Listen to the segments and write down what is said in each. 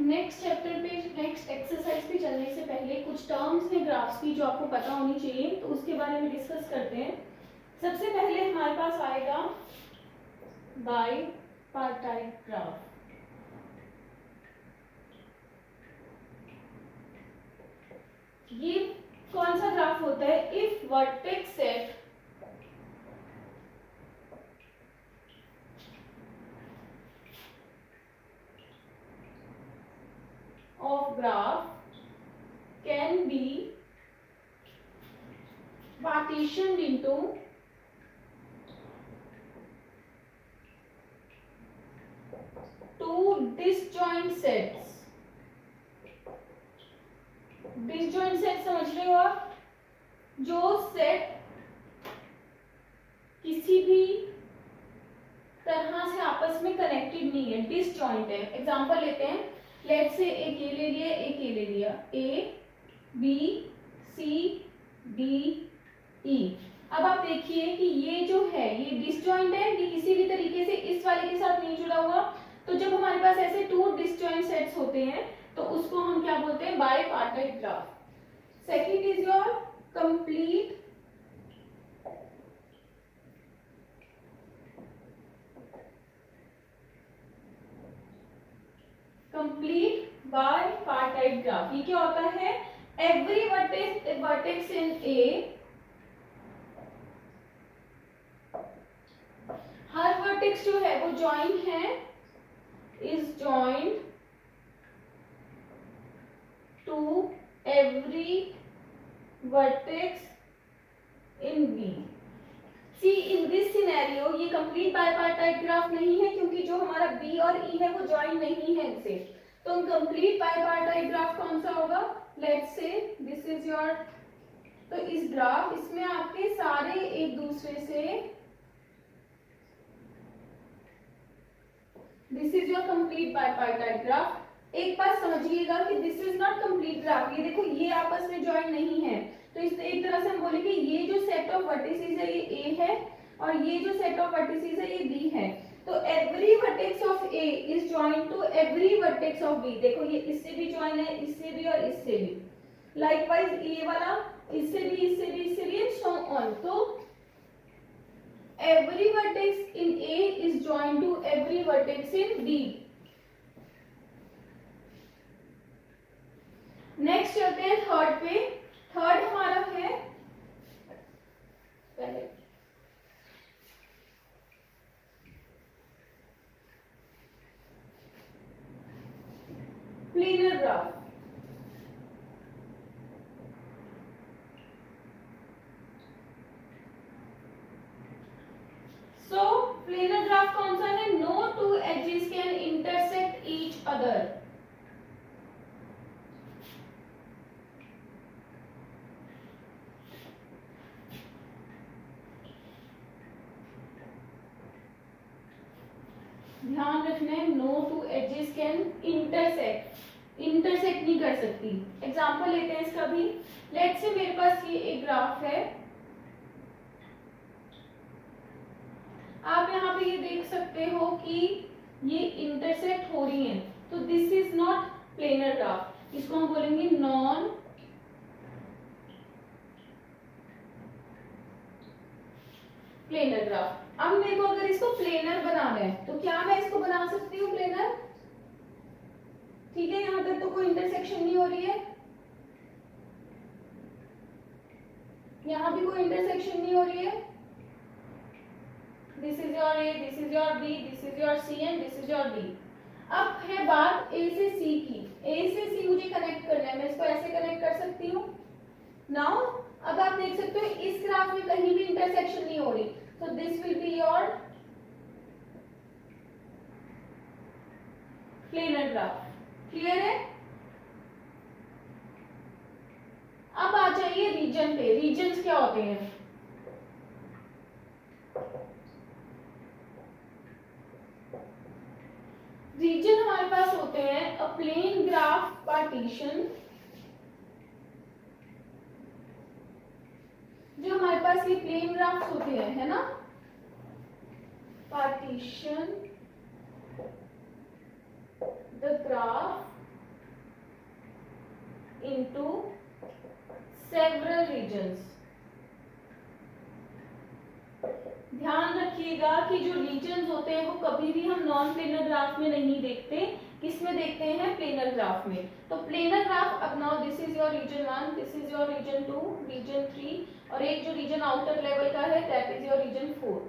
Next chapter पे, next exercise पे चलने से पहले कुछ टर्म्स हैं ग्राफ्स की जो आपको पता होनी चाहिए, तो उसके बारे में डिस्कस करते हैं। सबसे पहले हमारे पास आएगा बाईपार्टाइट ग्राफ। ये कौन सा ग्राफ होता है? If vertex set of graph can be partitioned into two disjoint sets. disjoint set समझ रहे हो आप? जो सेट किसी भी तरह से आपस में कनेक्टेड नहीं है, डिसजॉइंट है। एग्जांपल लेते हैं, लेट्स से एक ए ले लिया, एक ए ले लिया, A B C D E. अब आप देखिए कि ये जो है ये डिसजॉइंट है, ये किसी भी तरीके से इस वाले के साथ नहीं जुड़ा हुआ। तो जब हमारे पास ऐसे टू डिसजॉइंट सेट्स होते हैं तो उसको हम क्या बोलते हैं? Bipartite graph. Second is your complete bipartite graph. ये क्या होता है? एवरी वर्टेक्स इन ए, हर वर्टेक्स जो है वो ज्वाइन है, is joined to every vertex in B. See in this scenario ये कंप्लीट बाईपार्टाइट ग्राफ नहीं है, क्योंकि जो हमारा बी और ई है वो ज्वाइन नहीं है इनसे। तो कंप्लीट बाईपार्टाइट ग्राफ कौन सा होगा? Let's say this is your, तो इस ग्राफ, इसमें आपके सारे एक दूसरे से, this is your complete bipartite graph. एक बात समझिएगा कि this is not complete graph. ये देखो ये आपस में ज्वाइन नहीं है, तो इस एक तरह से हम बोलेंगे ये जो सेट ऑफ वर्टिसेस है ये ए है और ये जो सेट ऑफ वर्टिसेस है ये बी है। तो every vertex of A is joined to every vertex of B. देखो ये इससे भी ज्वाइन है, इससे भी और इससे भी। लाइकवाइज ये वाला इससे भी, इससे भी, इससे भी एंड सो ऑन। तो every vertex in A is joined to every vertex in B. Next चलते हैं थर्ड पे। थर्ड हमारा है पहले planar graph. So planar graph कौन सा है? No two edges can intersect each other. ध्यान रखना है, no two edges can intersect, intersect नहीं कर सकती। एग्जांपल लेते हैं इसका भी। लेट्स से मेरे पास ये एक ग्राफ है, आप यहाँ पे ये देख सकते हो कि ये इंटरसेक्ट हो रही है, तो this is not planar graph. इसको हम बोलेंगे नॉन प्लेनर ग्राफ। अब मेरे को अगर इसको प्लेनर बनाना है तो क्या मैं इसको बना सकती हूँ प्लेनर? ठीक है, यहां तक तो कोई इंटरसेक्शन नहीं हो रही है, यहां भी कोई इंटरसेक्शन नहीं हो रही है। This is your A, this is your B, this is your C and this is your D. अब है बात ए से सी की। ए से सी मुझे कनेक्ट करना है, मैं इसको ऐसे कनेक्ट कर सकती हूँ। नाउ अब आप देख सकते हो इस ग्राफ में कहीं भी इंटरसेक्शन नहीं हो रही, so this will be your planar graph। Clear है? अब आ जाइए रीजन पे। रीजन्स क्या होते हैं? रीजन हमारे पास होते हैं अ प्लेन ग्राफ पार्टीशन, जो हमारे पास ये प्लेन ग्राफ्स होते हैं, है ना, partition the graph रीजन्स। ध्यान रखिएगा कि जो रीजन्स होते हैं वो कभी भी हम नॉन प्लेनर ग्राफ में नहीं देखते, किसमें देखते हैं? प्लेनर ग्राफ में। तो प्लेनर ग्राफ, अब now this is your region 1, this is your region 2, region 3 और एक जो रीजन आउटर लेवल का है that is your region 4।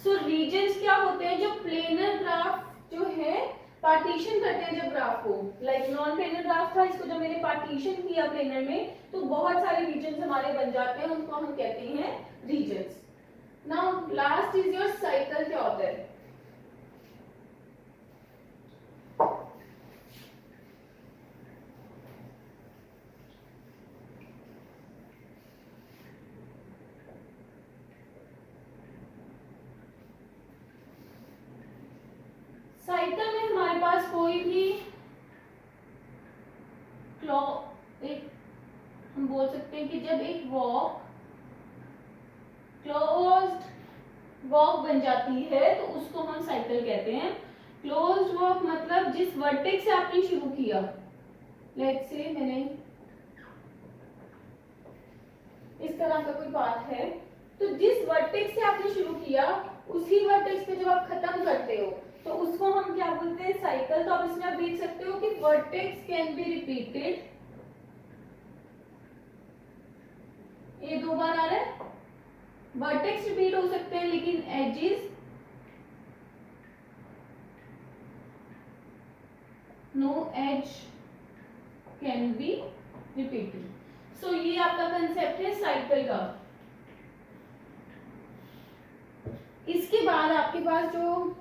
So regions क्या होते हैं? जो प्लेनर ग्राफ जो है पार्टीशन करते हैं जब ग्राफ को, लाइक नॉन प्लेनर ग्राफ था, इसको जब मैंने पार्टीशन किया प्लेनर में तो बहुत सारे रीजन्स हमारे बन जाते हैं, उनको हम कहते हैं regions. Now last is your cycle टेओटर। साइकिल में हमारे पास कोई भी एक हम बोल सकते हैं कि जब एक वॉक क्लोज्ड वॉक बन जाती है तो उसको हम साइकिल कहते हैं। क्लोज्ड वॉक मतलब जिस वर्टेक्स से आपने शुरू किया, लेट्स से मैंने इस तरह का कोई पाथ है, तो जिस वर्टेक्स से आपने शुरू किया उसी वर्टेक्स पे जब आप खत्म करते हो तो उसको हम क्या बोलते हैं? साइकिल। तो आप इसमें आप देख सकते हो कि वर्टेक्स कैन बी रिपीटेड, ये 2 बार आ रहा है, वर्टेक्स रिपीट हो सकते हैं लेकिन edges no edge can be repeated. So ये आपका कंसेप्ट है साइकिल का। इसके बाद आपके पास जो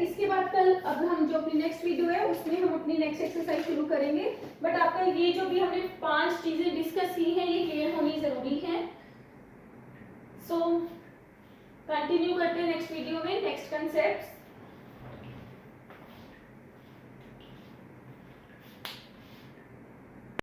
इसके बाद कल अब हम जो अपनी नेक्स्ट वीडियो है उसमें हम अपनी नेक्स्ट एक्सरसाइज शुरू करेंगे। बट आपका ये जो भी हमने 5 चीजें डिस्कस की हैं ये क्लियर होनी जरूरी है। सो कंटिन्यू करते हैं नेक्स्ट वीडियो में नेक्स्ट कंसेप्ट।